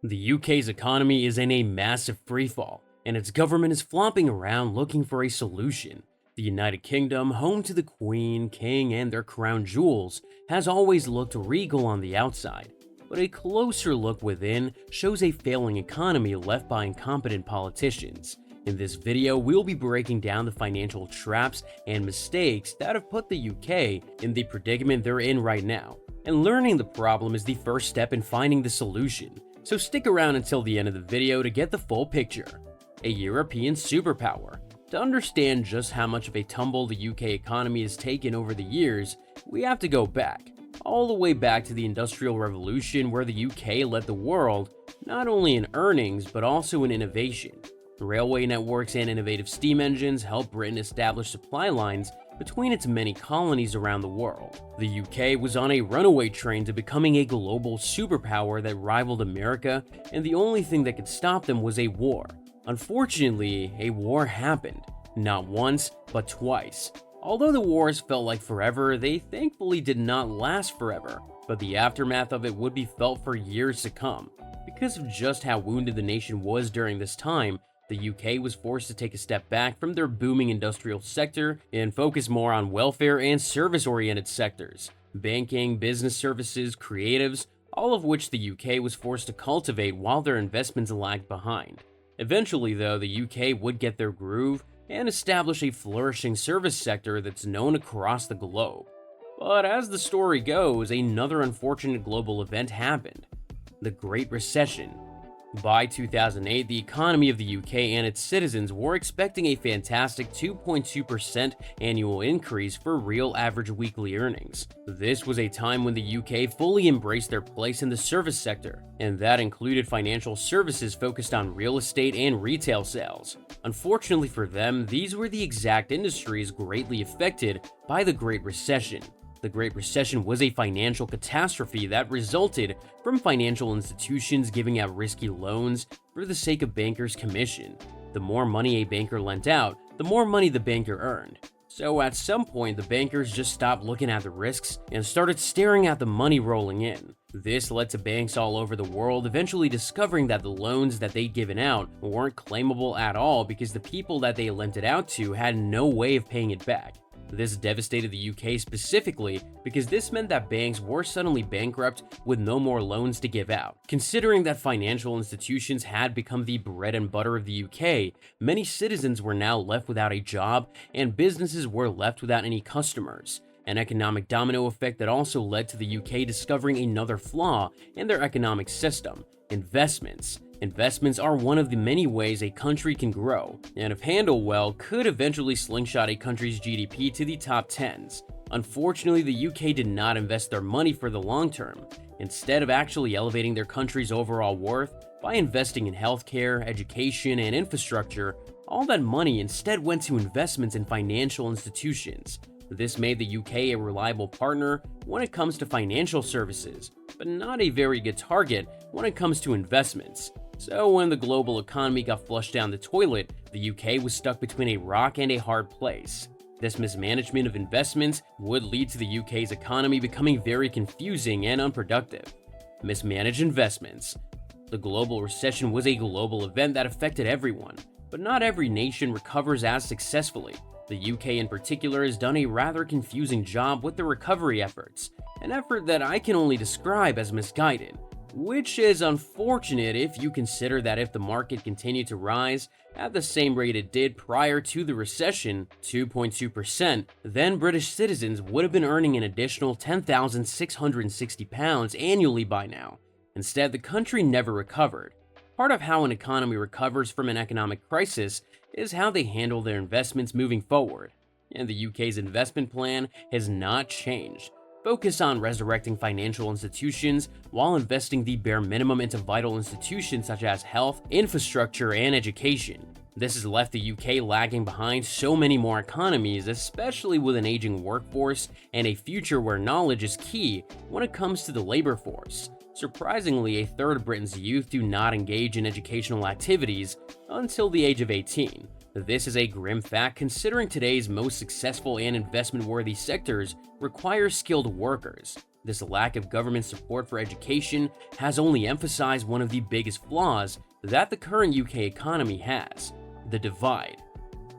The UK's economy is in a massive freefall, and its government is flopping around looking for a solution. The United Kingdom, home to the Queen, King, and their crown jewels, has always looked regal on the outside, but a closer look within shows a failing economy left by incompetent politicians. In this video, we'll be breaking down the financial traps and mistakes that have put the UK in the predicament they're in right now, and learning the problem is the first step in finding the solution. So stick around until the end of the video to get the full picture. A European superpower. To understand just how much of a tumble the UK economy has taken over the years, we have to go back, all the way back to the Industrial Revolution, where the UK led the world, not only in earnings but also in innovation. Railway networks and innovative steam engines helped Britain establish supply lines between its many colonies around the world. The UK was on a runaway train to becoming a global superpower that rivaled America, and the only thing that could stop them was a war. Unfortunately, a war happened, not once, but twice. Although the wars felt like forever, they thankfully did not last forever, but the aftermath of it would be felt for years to come. Because of just how wounded the nation was during this time, the UK was forced to take a step back from their booming industrial sector and focus more on welfare and service-oriented sectors, banking, business services, creatives, all of which the UK was forced to cultivate while their investments lagged behind. Eventually, though, the UK would get their groove and establish a flourishing service sector that's known across the globe. But as the story goes, another unfortunate global event happened: the Great Recession. By 2008, the economy of the UK and its citizens were expecting a fantastic 2.2% annual increase for real average weekly earnings. This was a time when the UK fully embraced their place in the service sector, and that included financial services focused on real estate and retail sales. Unfortunately for them, these were the exact industries greatly affected by the Great Recession. The Great Recession was a financial catastrophe that resulted from financial institutions giving out risky loans for the sake of bankers' commission. The more money a banker lent out, the more money the banker earned. So at some point, the bankers just stopped looking at the risks and started staring at the money rolling in. This led to banks all over the world eventually discovering that the loans that they'd given out weren't claimable at all because the people that they lent it out to had no way of paying it back. This devastated the UK specifically because this meant that banks were suddenly bankrupt with no more loans to give out. Considering that financial institutions had become the bread and butter of the UK, many citizens were now left without a job and businesses were left without any customers. An economic domino effect that also led to the UK discovering another flaw in their economic system: investments. Investments are one of the many ways a country can grow, and if handled well, could eventually slingshot a country's GDP to the top 10s. Unfortunately, the UK did not invest their money for the long term, instead of actually elevating their country's overall worth by investing in healthcare, education, and infrastructure. All that money instead went to investments in financial institutions. This made the UK a reliable partner when it comes to financial services, but not a very good target when it comes to investments. So when the global economy got flushed down the toilet, the UK was stuck between a rock and a hard place. This mismanagement of investments would lead to the UK's economy becoming very confusing and unproductive. Mismanaged investments. The global recession was a global event that affected everyone, but not every nation recovers as successfully. The UK in particular has done a rather confusing job with the recovery efforts, an effort that I can only describe as misguided. Which is unfortunate if you consider that if the market continued to rise at the same rate it did prior to the recession, 2.2%, then British citizens would have been earning an additional £10,660 annually by now. Instead, the country never recovered. Part of how an economy recovers from an economic crisis is how they handle their investments moving forward, and the UK's investment plan has not changed. Focus on resurrecting financial institutions while investing the bare minimum into vital institutions such as health, infrastructure, and education. This has left the UK lagging behind so many more economies, especially with an aging workforce and a future where knowledge is key when it comes to the labor force. Surprisingly, a third of Britain's youth do not engage in educational activities until the age of 18. This is a grim fact considering today's most successful and investment-worthy sectors require skilled workers. This lack of government support for education has only emphasized one of the biggest flaws that the current UK economy has: the divide.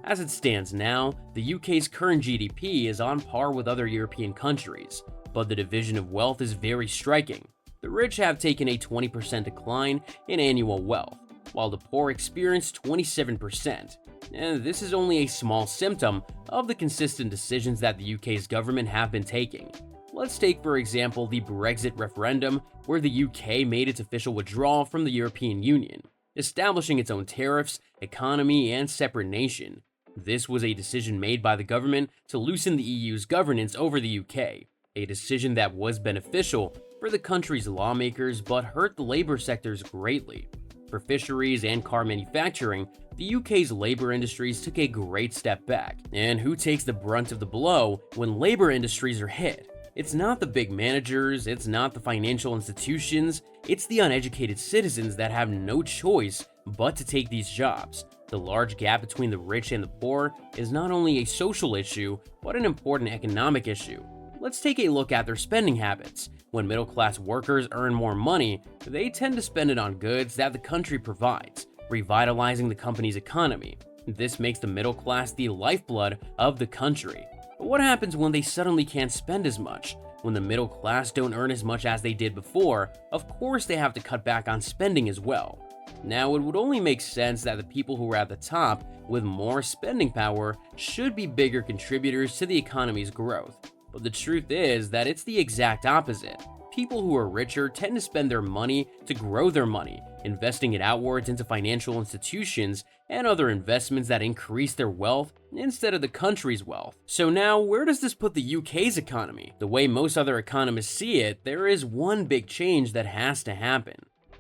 As it stands now, the UK's current GDP is on par with other European countries, but the division of wealth is very striking. The rich have taken a 20% decline in annual wealth, while the poor experience 27%. And this is only a small symptom of the consistent decisions that the UK's government have been taking. Let's take, for example, the Brexit referendum, where the UK made its official withdrawal from the European Union, establishing its own tariffs, economy, and separate nation. This was a decision made by the government to loosen the EU's governance over the UK, a decision that was beneficial for the country's lawmakers but hurt the labor sectors greatly. For fisheries and car manufacturing, the UK's labor industries took a great step back. And who takes the brunt of the blow when labor industries are hit? It's not the big managers, it's not the financial institutions, it's the uneducated citizens that have no choice but to take these jobs. The large gap between the rich and the poor is not only a social issue, but an important economic issue. Let's take a look at their spending habits. When middle-class workers earn more money, they tend to spend it on goods that the country provides, revitalizing the company's economy. This makes the middle class the lifeblood of the country. But what happens when they suddenly can't spend as much? When the middle class don't earn as much as they did before, of course they have to cut back on spending as well. Now, it would only make sense that the people who are at the top with more spending power should be bigger contributors to the economy's growth. But the truth is that it's the exact opposite. People who are richer tend to spend their money to grow their money, investing it outwards into financial institutions and other investments that increase their wealth instead of the country's wealth. So now, where does this put the UK's economy? The way most other economists see it, there is one big change that has to happen: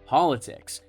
politics.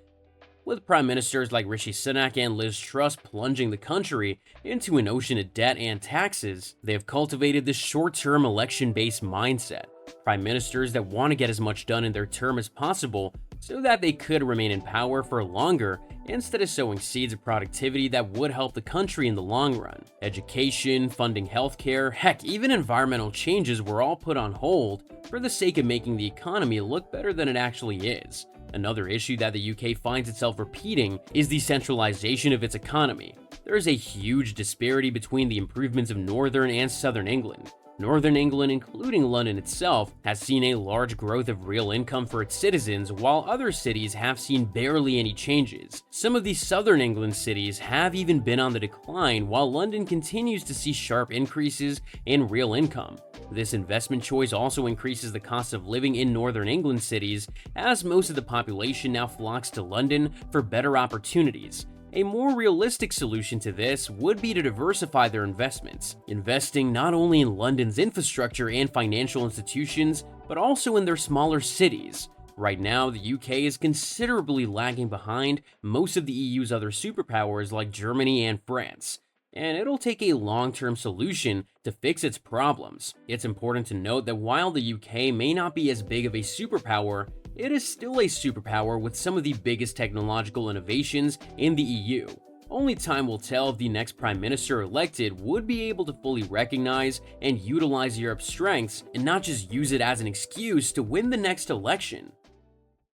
With prime ministers like Rishi Sunak and Liz Truss plunging the country into an ocean of debt and taxes, they have cultivated this short-term election-based mindset. Prime ministers that want to get as much done in their term as possible so that they could remain in power for longer instead of sowing seeds of productivity that would help the country in the long run. Education, funding healthcare, heck, even environmental changes were all put on hold for the sake of making the economy look better than it actually is. Another issue that the UK finds itself repeating is the centralization of its economy. There is a huge disparity between the improvements of northern and southern England. Northern England, including London itself, has seen a large growth of real income for its citizens, while other cities have seen barely any changes. Some of these southern England cities have even been on the decline, while London continues to see sharp increases in real income. This investment choice also increases the cost of living in northern England cities, as most of the population now flocks to London for better opportunities. A more realistic solution to this would be to diversify their investments, investing not only in London's infrastructure and financial institutions, but also in their smaller cities. Right now, the UK is considerably lagging behind most of the EU's other superpowers like Germany and France, and it'll take a long-term solution to fix its problems. It's important to note that while the UK may not be as big of a superpower, it is still a superpower with some of the biggest technological innovations in the EU. Only time will tell if the next prime minister elected would be able to fully recognize and utilize Europe's strengths and not just use it as an excuse to win the next election.